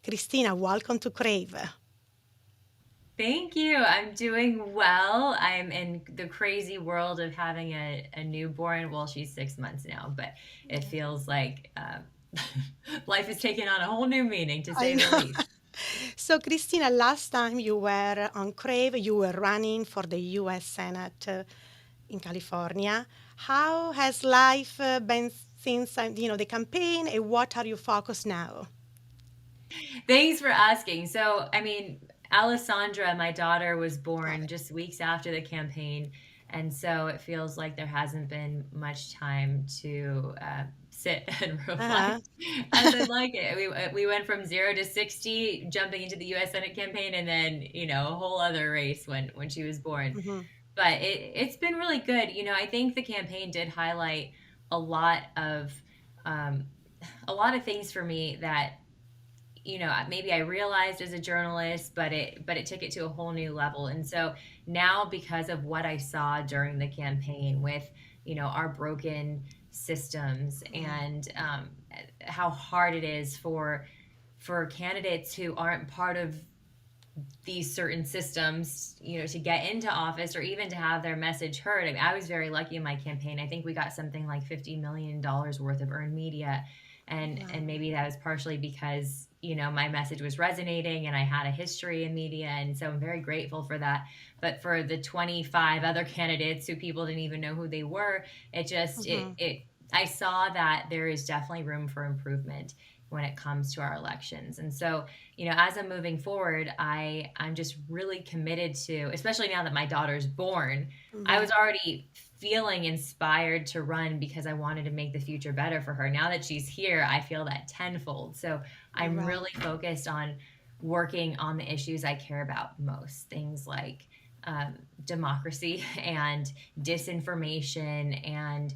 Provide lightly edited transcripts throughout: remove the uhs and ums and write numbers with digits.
Christina, welcome to Crave. Thank you. I'm doing well. I'm in the crazy world of having a newborn. Well, she's 6 months now, but it feels like life has taken on a whole new meaning, to I say the know. least. So, Christina, last time you were on Crave, you were running for the US Senate in California. How has life been since the campaign, and what are you focused now? Thanks for asking. Alessandra, my daughter, was Got born it. just weeks after the campaign. And so it feels like there hasn't been much time to sit and Uh-huh. reflect as I'd like it. We went from 0 to 60, jumping into the US Senate campaign, and then, a whole other race when she was born. Hmm. But it's been really good. I think the campaign did highlight a lot of um, a lot of things for me that maybe I realized as a journalist, but it took it to a whole new level. And so now, because of what I saw during the campaign with our broken systems, and how hard it is for candidates who aren't part of these certain systems, to get into office or even to have their message heard. I mean, I was very lucky in my campaign. I think we got something like $50 million worth of earned media, and Wow. maybe that was partially because my message was resonating and I had a history in media, and so I'm very grateful for that. But for the 25 other candidates who people didn't even know who they were, it just Hmm. it I saw that there is definitely room for improvement when it comes to our elections. And so, as I'm moving forward, I'm just really committed to, especially now that my daughter's born. I was Hmm. already feeling inspired to run because I wanted to make the future better for her. Now that she's here, I feel that tenfold. So I'm Right. really focused on working on the issues I care about most, things like democracy and disinformation, and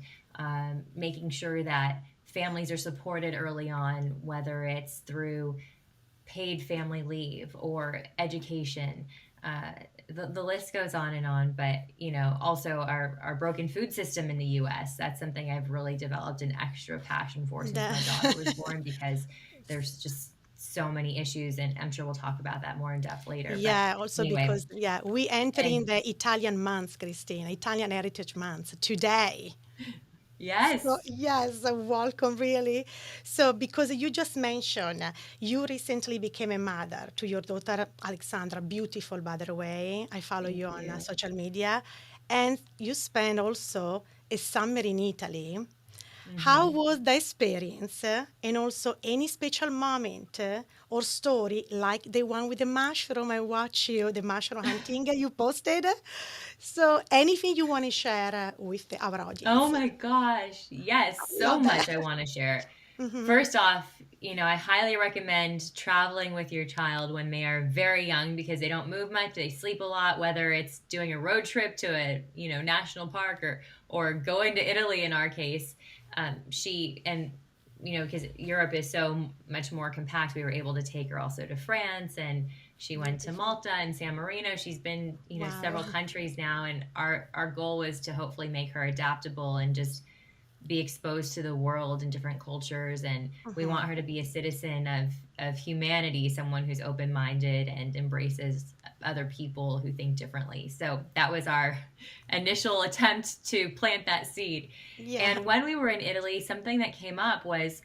making sure that families are supported early on, whether it's through paid family leave or education. Uh, the list goes on and on, but also our broken food system in the U.S. That's something I've really developed an extra passion for since my daughter was born, because there's just so many issues, and I'm sure we'll talk about that more in depth later. But Yeah, also anyway, because we entering and the Italian month, Christina, Italian Heritage Month today. So yes, yes, welcome really. So because you just mentioned you recently became a mother to your daughter Alexandra, beautiful by the way. I follow thank you on you. social media, and you spent also a summer in Italy. How Hmm. was the experience? And also any special moment or story like the one with the mushroom? I watch you, the mushroom hunting you posted. So anything you want to share with our Oh audience? my gosh. Yes, so Love that. much I want to share. Hmm. First off, I highly recommend traveling with your child when they are very young, because they don't move much, they sleep a lot, whether it's doing a road trip to a, national park, or going to Italy in our case. She and because Europe is so much more compact, we were able to take her also to France, and she went to Beautiful. Malta and San Marino. She's been, Wow. several countries now, and our goal was to hopefully make her adaptable and just be exposed to the world and different cultures. And we Hmm. want her to be a citizen of humanity, someone who's open-minded and embraces other people who think differently. So that was our initial attempt to plant that seed. Yeah. And when we were in Italy, something that came up was,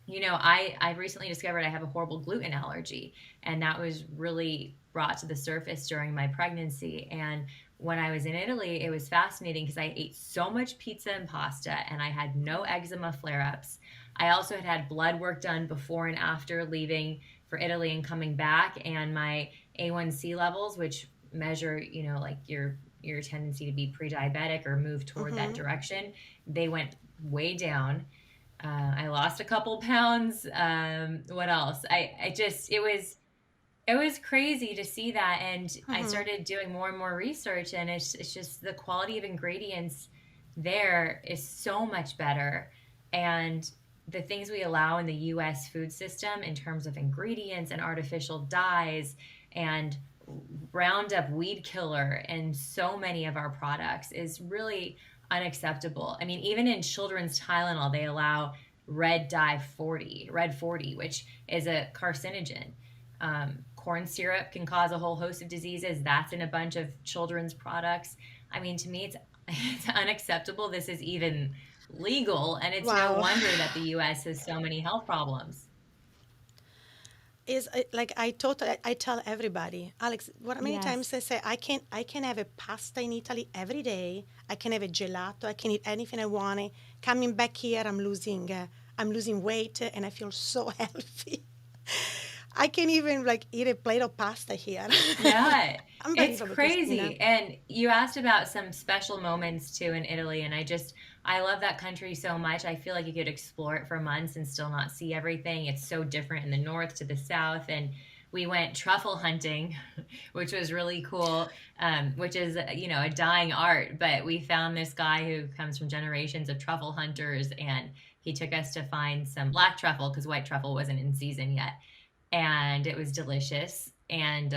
I recently discovered I have a horrible gluten allergy, and that was really brought to the surface during my pregnancy. And when I was in Italy, it was fascinating because I ate so much pizza and pasta, and I had no eczema flare ups. I also had blood work done before and after leaving for Italy and coming back, and my A1C levels, which measure, like your tendency to be pre-diabetic or move toward that Hmm. direction, they went way down. I lost a couple pounds. What else? I just it was crazy to see that, and I Hmm. started doing more and more research, and it's just the quality of ingredients there is so much better, and the things we allow in the U.S. food system in terms of ingredients and artificial dyes and Roundup weed killer and so many of our products is really unacceptable. I mean, even in children's Tylenol, they allow red 40, which is a carcinogen. Corn syrup can cause a whole host of diseases. That's in a bunch of children's products. I mean, to me, it's unacceptable. This is even legal, and it's no Wow. wonder that the U.S. has so many health problems. Is like I tell everybody, Alex, what many times Yes. I say I can have a pasta in Italy every day. I can have a gelato. I can eat anything I want. Coming back here, I'm losing weight and I feel so healthy. I can even like eat a plate of pasta here. Yeah, it's Unbelievable, Christina. crazy. And you asked about some special moments too in Italy, and I love that country so much. I feel like you could explore it for months and still not see everything. It's so different in the north to the south, and we went truffle hunting, which was really cool. Which is a dying art, but we found this guy who comes from generations of truffle hunters, and he took us to find some black truffle because white truffle wasn't in season yet, and it was delicious, and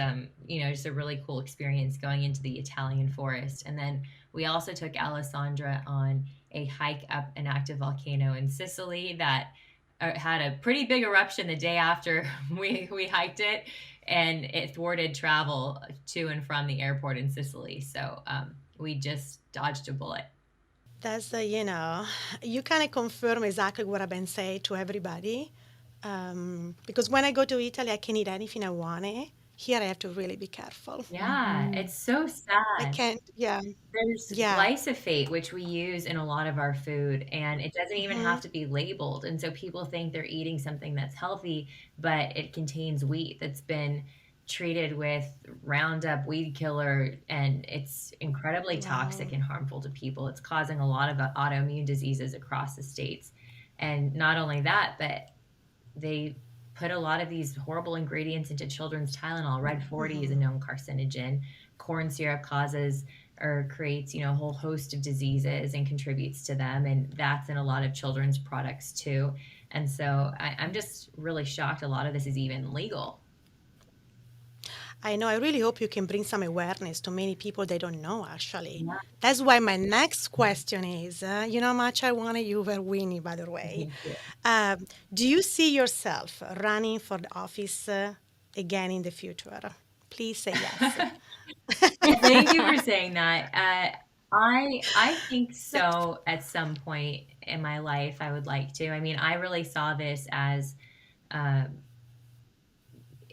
just a really cool experience going into the Italian forest. And then we also took Alessandra on a hike up an active volcano in Sicily that had a pretty big eruption the day after we hiked it, and it thwarted travel to and from the airport in Sicily. So we just dodged a bullet. That's you kind of confirm exactly what I've been saying to everybody. Because when I go to Italy, I can eat anything I want. Here, I have to really be careful. Yeah, Hmm. it's so I sad. can't. Yeah, There's yeah. glyphosate, which we use in a lot of our food, and it doesn't even Hmm. have to be labeled. And so people think they're eating something that's healthy, but it contains wheat that's been treated with Roundup weed killer, and it's incredibly Wow. toxic and harmful to people. It's causing a lot of autoimmune diseases across the states. And not only that, but they put a lot of these horrible ingredients into children's Tylenol. Red 40 is a known carcinogen. Corn syrup causes or creates, a whole host of diseases and contributes to them. And that's in a lot of children's products too. And so I'm just really shocked a lot of this is even legal. I know. I really hope you can bring some awareness to many people they don't know, actually. Yeah, That's why my next question is, you know how much I wanted you were Winnie, by the way. thank you. Um, do you see yourself running for the office again in the future? Please say yes. Well, thank you for saying that. I think so. At some point in my life, I would like to. I mean, I really saw this as um,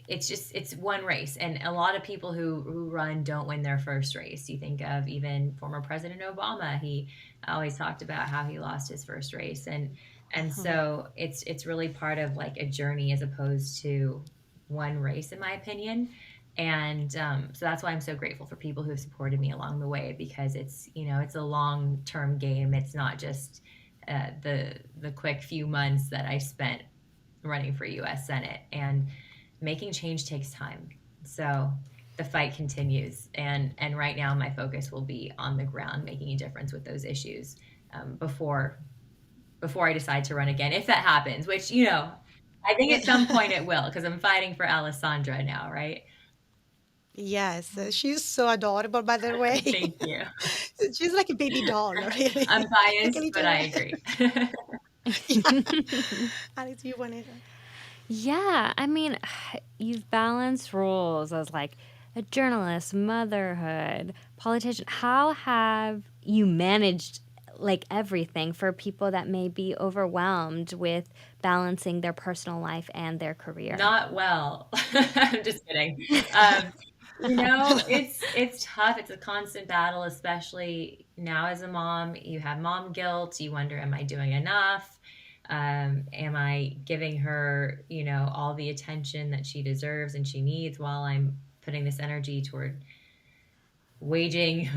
it's one race, and a lot of people who run don't win their first race. You think of even former President Obama. He always talked about how he lost his first race, and so it's really part of like a journey as opposed to one race, in my opinion. And so that's why I'm so grateful for people who've supported me along the way, because it's a long term game. It's not just the quick few months that I spent running for U.S. Senate, and making change takes time. So the fight continues, and right now my focus will be on the ground, making a difference with those issues before I decide to run again, if that happens. Which I think at some point it will, because I'm fighting for Alessandra now, right? Yes, she's so adorable, by the way. Thank you. She's like a baby doll, I'm really. Like a biased, but little. I agree. Yeah. Alex, you want to? Yeah, I mean, you've balanced roles as like a journalist, motherhood, politician. How have you managed like everything for people that may be overwhelmed with balancing their personal life and their career? Not well. I'm just kidding. Um, it's tough. It's a constant battle, especially now as a mom. You have mom guilt. You wonder, am I doing enough? Am I giving her, all the attention that she deserves and she needs, while I'm putting this energy toward waging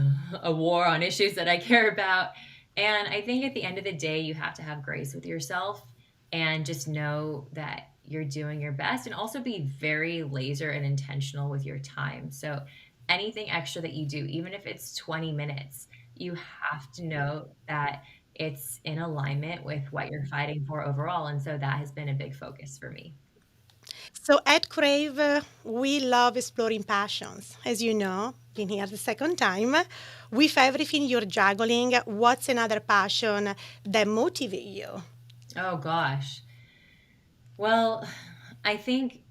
a war on issues that I care about. And I think at the end of the day, you have to have grace with yourself and just know that you're doing your best, and also be very laser and intentional with your time. So anything extra that you do, even if it's 20 minutes, you have to know that it's in alignment with what you're fighting for overall. And so that has been a big focus for me. So at Crave, we love exploring passions. As you know, been here the second time. With everything you're juggling, what's another passion that motivate you? Oh gosh. Well, I think,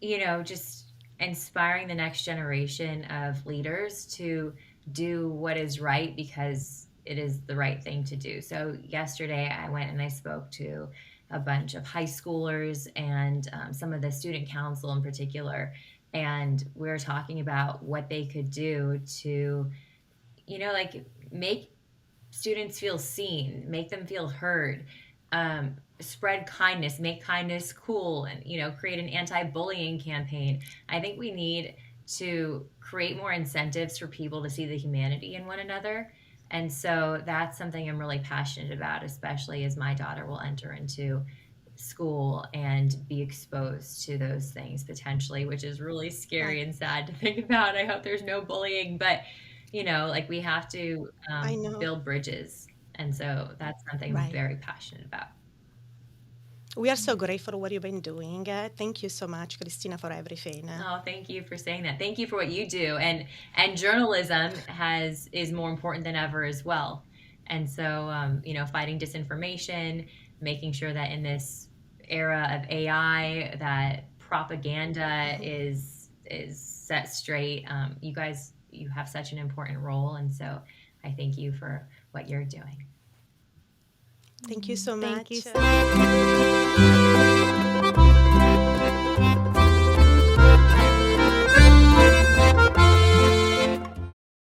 just inspiring the next generation of leaders to do what is right because it is the right thing to do. So, yesterday I went and I spoke to a bunch of high schoolers and some of the student council in particular. And we were talking about what they could do to, like make students feel seen, make them feel heard, spread kindness, make kindness cool, and create an anti-bullying campaign. I think we need to create more incentives for people to see the humanity in one another. And so that's something I'm really passionate about, especially as my daughter will enter into school and be exposed to those things potentially, which is really Right. scary and sad to think about. I hope there's no bullying, but like we have to I know. build bridges. And so that's something I'm Right. very passionate about. We are so grateful for what you've been doing. Thank you so much, Christina, for everything. Oh, thank you for saying that. Thank you for what you do. And journalism is more important than ever as well. And so fighting disinformation, making sure that in this era of AI that propaganda Mhm. is set straight. You have such an important role, and so I thank you for what you're doing. Thank you so Thank you much. so much.